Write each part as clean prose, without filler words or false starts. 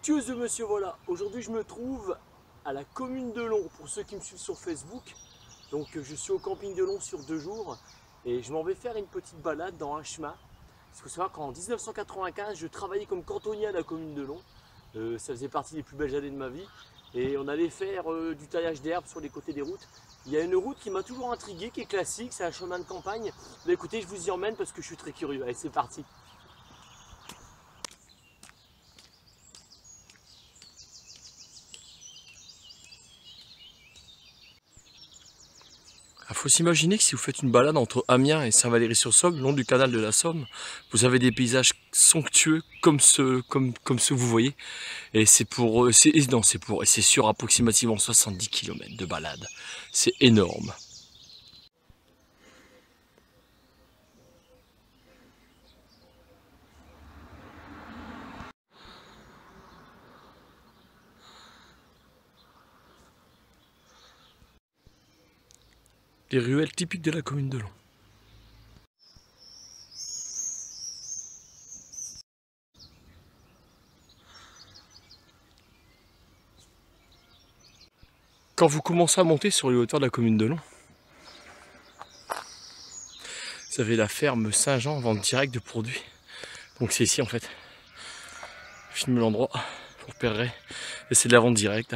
Somptueuse de Monsieur Voilà. Aujourd'hui je me trouve à la commune de Long, pour ceux qui me suivent sur Facebook. Donc je suis au camping de Long sur 2 jours et je m'en vais faire une petite balade dans un chemin. Il faut savoir qu'en 1995 je travaillais comme cantonnier à la commune de Long. Ça faisait partie des plus belles années de ma vie. Et on allait faire du taillage d'herbe sur les côtés des routes. Il y a une route qui m'a toujours intrigué, qui est classique, c'est un chemin de campagne. Mais écoutez, je vous y emmène parce que je suis très curieux. Allez, c'est parti. Il faut s'imaginer que si vous faites une balade entre Amiens et Saint-Valery-sur-Somme, le long du canal de la Somme, vous avez des paysages somptueux comme ceux que vous voyez. Et c'est sur approximativement 70 km de balade. C'est énorme. Les ruelles typiques de la commune de Long. Quand vous commencez à monter sur les hauteurs de la commune de Long, vous avez la ferme Saint-Jean, vente directe de produits. Donc c'est ici en fait. Je filme l'endroit, vous repérerez. Et c'est de la vente directe,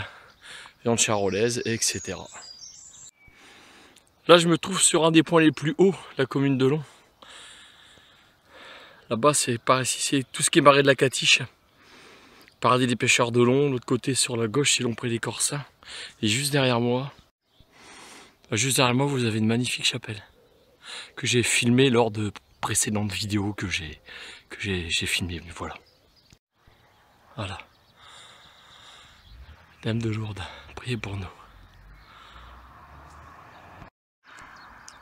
viande charolaise, etc. Là je me trouve sur un des points les plus hauts, la commune de Long. Là-bas c'est par ici, c'est tout ce qui est marais de la Catiche. Paradis des pêcheurs de Long, l'autre côté sur la gauche c'est l'Ompré des Corsins. Et juste derrière moi, vous avez une magnifique chapelle que j'ai filmée lors de précédentes vidéos que j'ai filmées. Voilà. Voilà. Dame de Lourdes, priez pour nous.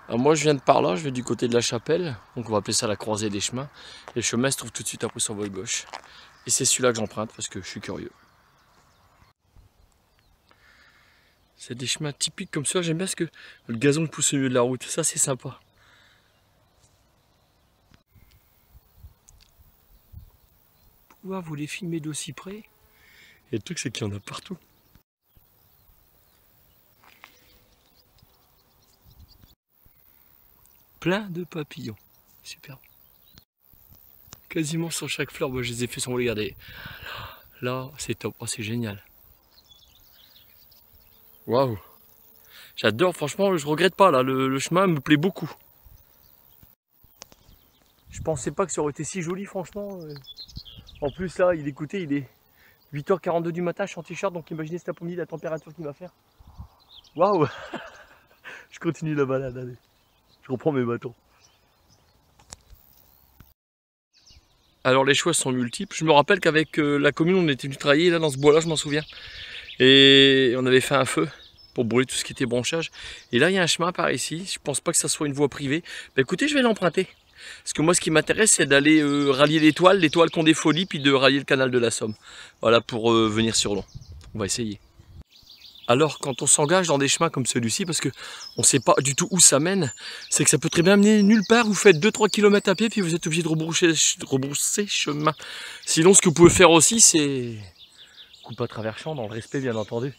Alors moi je viens de par là, je vais du côté de la chapelle, donc on va appeler ça la croisée des chemins. Et le chemin se trouve tout de suite après sur votre gauche. Et c'est celui-là que j'emprunte parce que je suis curieux. C'est des chemins typiques comme ça, j'aime bien ce que le gazon pousse au milieu de la route, ça c'est sympa. Pouvoir vous les filmer d'aussi près. Et le truc c'est qu'il y en a partout. Plein de papillons, super. Quasiment sur chaque fleur, moi je les ai fait sans regarder. Là c'est top, oh, c'est génial. Waouh! J'adore, franchement, je regrette pas là, le chemin me plaît beaucoup. Je pensais pas que ça aurait été si joli, franchement. En plus là, il est 8h42 du matin, je suis en t-shirt, donc imaginez cet après-midi la température qu'il va faire. Waouh! Je continue la balade, allez. Je reprends mes bâtons. Alors les choix sont multiples. Je me rappelle qu'avec la commune, on était venu travailler là dans ce bois-là, je m'en souviens. Et on avait fait un feu pour brûler tout ce qui était branchage. Et là, il y a un chemin par ici. Je pense pas que ça soit une voie privée. Bah, écoutez, je vais l'emprunter. Parce que moi, ce qui m'intéresse, c'est d'aller rallier l'étoile qui ont des folies, puis de rallier le canal de la Somme. Voilà, pour venir sur Long. On va essayer. Alors, quand on s'engage dans des chemins comme celui-ci, parce qu'on ne sait pas du tout où ça mène, c'est que ça peut très bien mener nulle part. Vous faites 2-3 km à pied, puis vous êtes obligé de rebrousser chemin. Sinon, ce que vous pouvez faire aussi, c'est coupe à travers champ, dans le respect, bien entendu.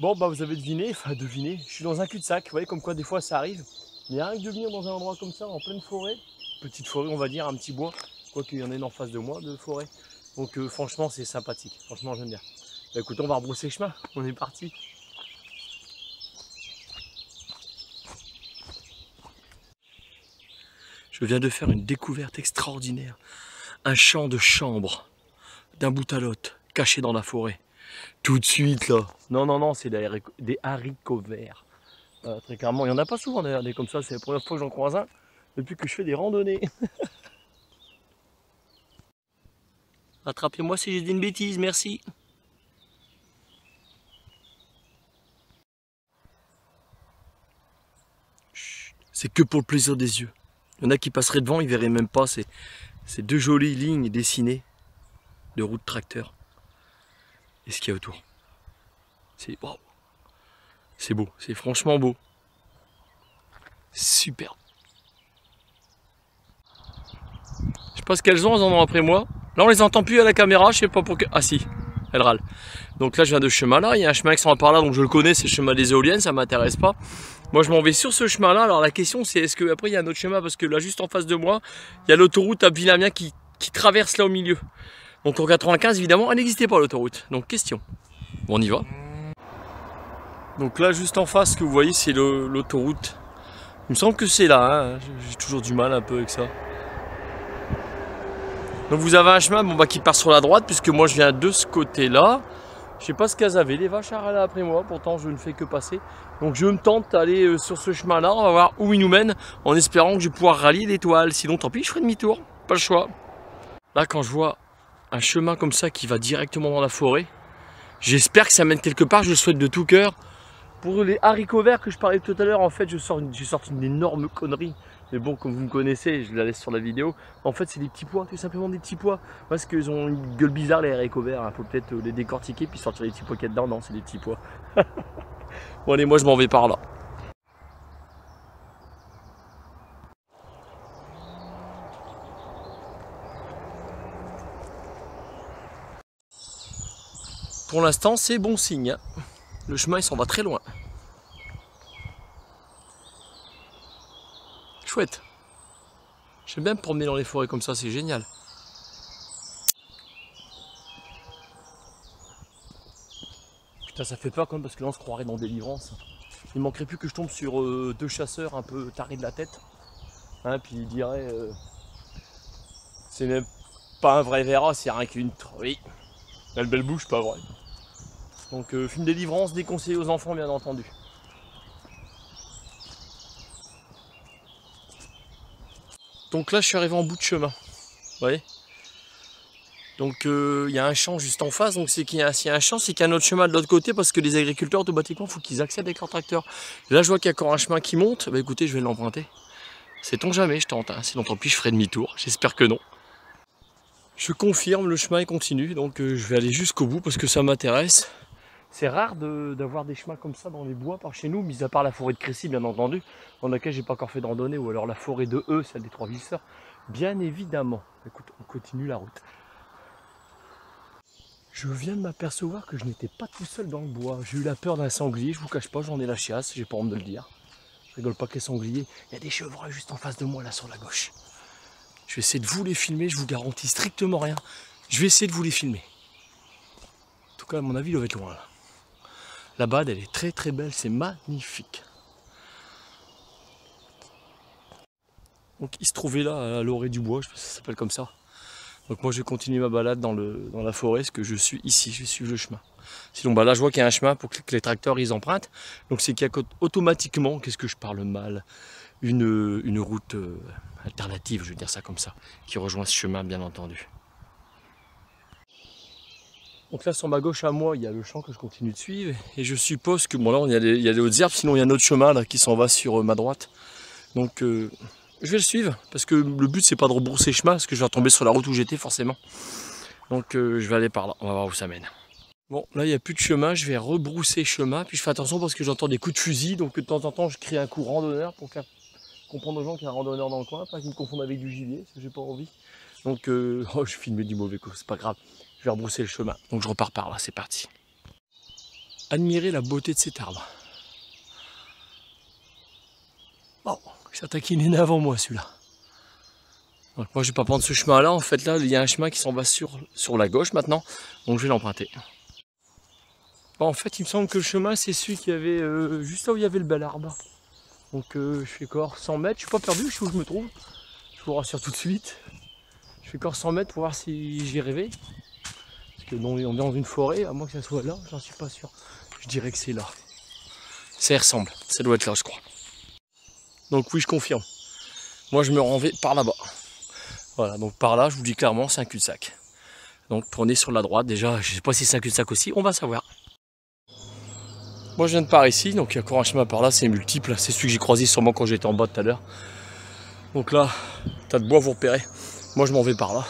Bon, bah vous avez deviné, je suis dans un cul-de-sac. Vous voyez comme quoi des fois ça arrive. Mais rien que de venir dans un endroit comme ça, en pleine forêt, petite forêt, on va dire, un petit bois, quoiqu'il y en ait une en face de moi de forêt. Donc franchement, c'est sympathique. Franchement, j'aime bien. Bah, écoute, on va rebrousser chemin. On est parti. Je viens de faire une découverte extraordinaire. Un champ de chanvre, d'un bout à l'autre, caché dans la forêt. Tout de suite là. Non, c'est des haricots verts. Très clairement, il n'y en a pas souvent d'ailleurs des comme ça. C'est la première fois que j'en croise un depuis que je fais des randonnées. Attrapez-moi si j'ai dit une bêtise, merci. C'est que pour le plaisir des yeux. Il y en a qui passeraient devant, ils ne verraient même pas. C'est deux jolies lignes dessinées de route tracteur. Et ce qu'il y a autour. C'est wow. C'est beau, c'est franchement beau. Superbe. Je sais pas ce qu'elles ont après moi. Là on les entend plus à la caméra, je sais pas pour que... Ah si, elle râle. Donc là je viens de ce chemin là, il y a un chemin qui s'en va par là, donc je le connais, c'est le chemin des éoliennes, ça m'intéresse pas. Moi je m'en vais sur ce chemin là, alors la question c'est est-ce qu'après il y a un autre chemin, parce que là juste en face de moi, il y a l'autoroute à Villamien qui traverse là au milieu. Donc en 95 évidemment elle n'existait pas l'autoroute, donc question. Bon on y va. Donc là juste en face, ce que vous voyez c'est l'autoroute. Il me semble que c'est là, hein. J'ai toujours du mal un peu avec ça. Donc vous avez un chemin qui part sur la droite, puisque moi je viens de ce côté-là. Je sais pas ce qu'elles avaient, les vaches à râler après moi, pourtant je ne fais que passer. Donc je me tente d'aller sur ce chemin-là, on va voir où il nous mène, en espérant que je vais pouvoir rallier l'étoile. Sinon tant pis, je ferai demi-tour, pas le choix. Là quand je vois un chemin comme ça qui va directement dans la forêt, j'espère que ça mène quelque part, je le souhaite de tout cœur. Pour les haricots verts que je parlais tout à l'heure, en fait j'ai sorti une énorme connerie. Mais bon, comme vous me connaissez, je la laisse sur la vidéo. En fait, c'est des petits pois, tout simplement des petits pois. Parce qu'ils ont une gueule bizarre, les haricots verts. Il faut peut-être les décortiquer puis sortir les petits pois qu'il y a dedans. Non, c'est des petits pois. Bon, allez, moi je m'en vais par là. Pour l'instant, c'est bon signe. Le chemin, il s'en va très loin. Chouette. J'aime bien me promener dans les forêts comme ça, c'est génial. Putain, ça fait peur quand même parce que là on se croirait dans Délivrance. Il manquerait plus que je tombe sur deux chasseurs un peu tarés de la tête. Hein, puis ils diraient c'est même pas un vrai verra, c'est rien qu'une truie. Elle a le belle bouche, pas vrai. Donc film Délivrance déconseillé aux enfants bien entendu. Donc là je suis arrivé en bout de chemin. Vous voyez. Donc il y a un champ juste en face, donc c'est qu'il y a un champ, c'est qu'il y a un autre chemin de l'autre côté parce que les agriculteurs automatiquement il faut qu'ils accèdent avec leur tracteur. Et là je vois qu'il y a encore un chemin qui monte, bah écoutez je vais l'emprunter. Sait-on jamais, je tente, hein. Sinon tant pis je ferai demi-tour, j'espère que non. Je confirme, le chemin il continue, donc je vais aller jusqu'au bout parce que ça m'intéresse. C'est rare d'avoir des chemins comme ça dans les bois par chez nous, mis à part la forêt de Crécy bien entendu, dans laquelle j'ai pas encore fait de randonnée, ou alors la forêt de E, celle des Trois-Villeseurs, bien évidemment. Écoute, on continue la route. Je viens de m'apercevoir que je n'étais pas tout seul dans le bois. J'ai eu la peur d'un sanglier, je vous cache pas, j'en ai la chiasse, j'ai pas honte de le dire. Je rigole pas que les sangliers. Il y a des chevreuils juste en face de moi là sur la gauche. Je vais essayer de vous les filmer, je vous garantis strictement rien. Je vais essayer de vous les filmer. En tout cas à mon avis il doit être loin là. La bade elle est très très belle, c'est magnifique. Donc il se trouvait là à l'orée du bois, je sais pas si ça s'appelle comme ça. Donc moi je vais continuer ma balade dans la forêt, parce que je suis ici, je suis le chemin. Sinon bah là je vois qu'il y a un chemin pour que les tracteurs ils empruntent. Donc c'est qu'il y a automatiquement, qu'est-ce que je parle mal, une route alternative, je vais dire ça comme ça, qui rejoint ce chemin bien entendu. Donc là sur ma gauche à moi il y a le champ que je continue de suivre. Et je suppose que bon là il y a des hautes herbes, sinon il y a un autre chemin là qui s'en va sur ma droite. Donc je vais le suivre, parce que le but c'est pas de rebrousser chemin, parce que je vais retomber sur la route où j'étais forcément. Donc je vais aller par là, on va voir où ça mène. Bon là il n'y a plus de chemin, je vais rebrousser chemin, puis je fais attention parce que j'entends des coups de fusil, donc de temps en temps je crée un coup randonneur pour faire comprendre aux gens qu'il y a un randonneur dans le coin, pas qu'ils me confondent avec du gibier, parce que j'ai pas envie. Donc oh je filmais du mauvais coup, c'est pas grave, je vais rebrousser le chemin, donc je repars par là, c'est parti. Admirez la beauté de cet arbre. Bon. Ça taquine avant moi celui-là. Donc moi je vais pas prendre ce chemin là, en fait là il y a un chemin qui s'en va sur la gauche maintenant, donc je vais l'emprunter. Bon, en fait il me semble que le chemin c'est celui qui avait juste là où il y avait le bel arbre. Donc je fais encore 100 mètres, je suis pas perdu, je sais où je me trouve. Je vous rassure tout de suite. Je fais encore 100 mètres pour voir si j'ai rêvé. Parce que on est dans une forêt, à moins que ça soit là, j'en suis pas sûr. Je dirais que c'est là. Ça y ressemble, ça doit être là je crois. Donc oui je confirme. Moi je me rends par là-bas. Voilà, donc par là je vous dis clairement c'est un cul-de-sac. Donc prenez sur la droite, déjà je sais pas si c'est un cul-de-sac aussi, on va savoir. Moi je viens de par ici, donc il y a encore un chemin par là, c'est multiple. C'est celui que j'ai croisé sûrement quand j'étais en bas tout à l'heure. Donc là, tas de bois vous repérez. Moi je m'en vais par là.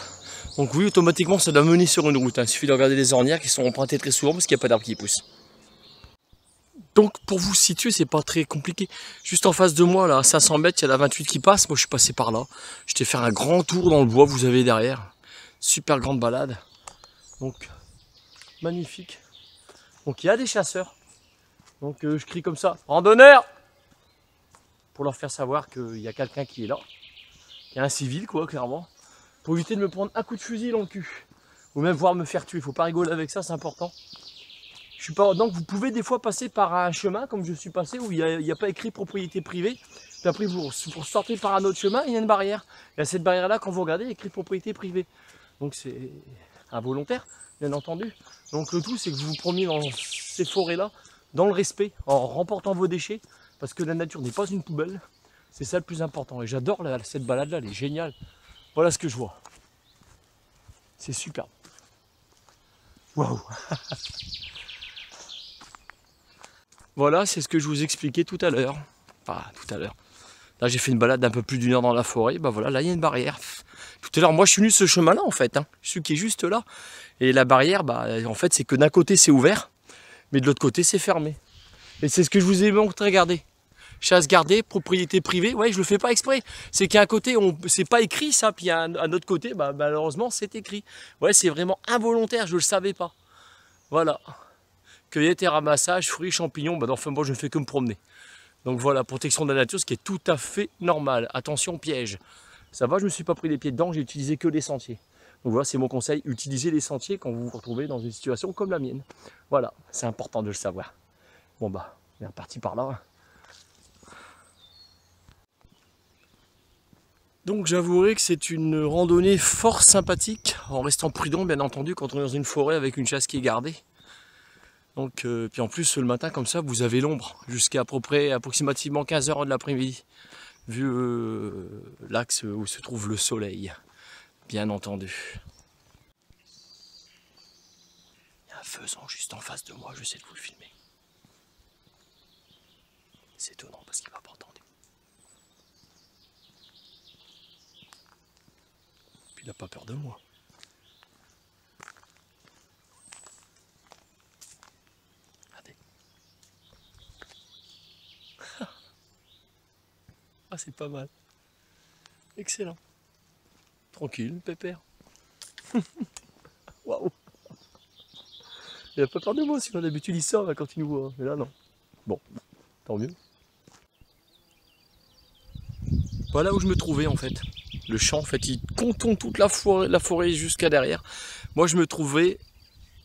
Donc oui, automatiquement ça doit mener sur une route. Hein. Il suffit de regarder les ornières qui sont empruntées très souvent parce qu'il n'y a pas d'arbres qui poussent. Donc pour vous situer, c'est pas très compliqué. Juste en face de moi, là, à 500 mètres, il y a la 28 qui passe. Moi je suis passé par là. Je t'ai fait un grand tour dans le bois, vous avez derrière. Super grande balade. Donc magnifique. Donc il y a des chasseurs. Donc je crie comme ça, randonneur, pour leur faire savoir qu'il y a quelqu'un qui est là. Il y a un civil quoi, clairement. Pour éviter de me prendre un coup de fusil dans le cul. Ou même voir me faire tuer. Il ne faut pas rigoler avec ça, c'est important. Je suis pas... Donc vous pouvez des fois passer par un chemin, comme je suis passé, où il n'y a pas écrit propriété privée. Puis après, pour sortir par un autre chemin, il y a une barrière. Et à cette barrière-là, quand vous regardez, il y a écrit propriété privée. Donc c'est involontaire, bien entendu. Donc le tout, c'est que vous vous promeniez dans ces forêts-là, dans le respect, en remportant vos déchets, parce que la nature n'est pas une poubelle. C'est ça le plus important. Et j'adore cette balade-là, elle est géniale. Voilà ce que je vois. C'est superbe. Waouh. Voilà, c'est ce que je vous expliquais tout à l'heure. Enfin, tout à l'heure. Là, j'ai fait une balade d'un peu plus d'une heure dans la forêt. Bah voilà, là, il y a une barrière. Tout à l'heure, moi, je suis venu ce chemin-là, en fait. Hein. Celui qui est juste là. Et la barrière, bah, en fait, c'est que d'un côté, c'est ouvert. Mais de l'autre côté, c'est fermé. Et c'est ce que je vous ai montré, regardez. Chasse gardée, propriété privée. Ouais, je le fais pas exprès. C'est qu'à un côté, c'est pas écrit ça. Puis à un autre côté, bah, malheureusement, c'est écrit. Ouais, c'est vraiment involontaire. Je le savais pas. Voilà. Cueillette et ramassage, fruits, champignons. Bah, enfin, moi, je ne fais que me promener. Donc voilà, protection de la nature, ce qui est tout à fait normal. Attention, piège. Ça va, je ne me suis pas pris les pieds dedans, j'ai utilisé que les sentiers. Donc voilà, c'est mon conseil, utilisez les sentiers quand vous vous retrouvez dans une situation comme la mienne. Voilà, c'est important de le savoir. Bon bah, on est reparti par là. Donc j'avouerai que c'est une randonnée fort sympathique, en restant prudent bien entendu quand on est dans une forêt avec une chasse qui est gardée. Donc, puis en plus le matin comme ça vous avez l'ombre jusqu'à peu près approximativement 15 h de l'après-midi, vu l'axe où se trouve le soleil, bien entendu. Il y a un faisan juste en face de moi, je sais de vous le filmer. C'est étonnant parce qu'il m'a pas entendu. Puis il n'a pas peur de moi. Ah, c'est pas mal. Excellent. Tranquille, pépère. Waouh. Il a pas peur de moi, sinon d'habitude il sort là, quand il nous voit. Mais là non. Bon, tant mieux. Voilà où je me trouvais en fait. Le champ en fait, il contourne toute la forêt jusqu'à derrière. Moi je me trouvais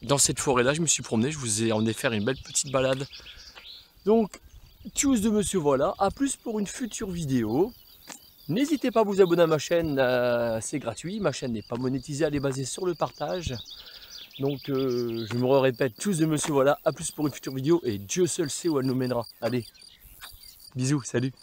dans cette forêt là, je me suis promené, je vous ai emmené faire une belle petite balade. Donc, tchuss de monsieur voilà, à plus pour une future vidéo. N'hésitez pas à vous abonner à ma chaîne, c'est gratuit, ma chaîne n'est pas monétisée, elle est basée sur le partage. Donc je me répète, tchuss de monsieur voilà, à plus pour une future vidéo et Dieu seul sait où elle nous mènera. Allez, bisous, salut.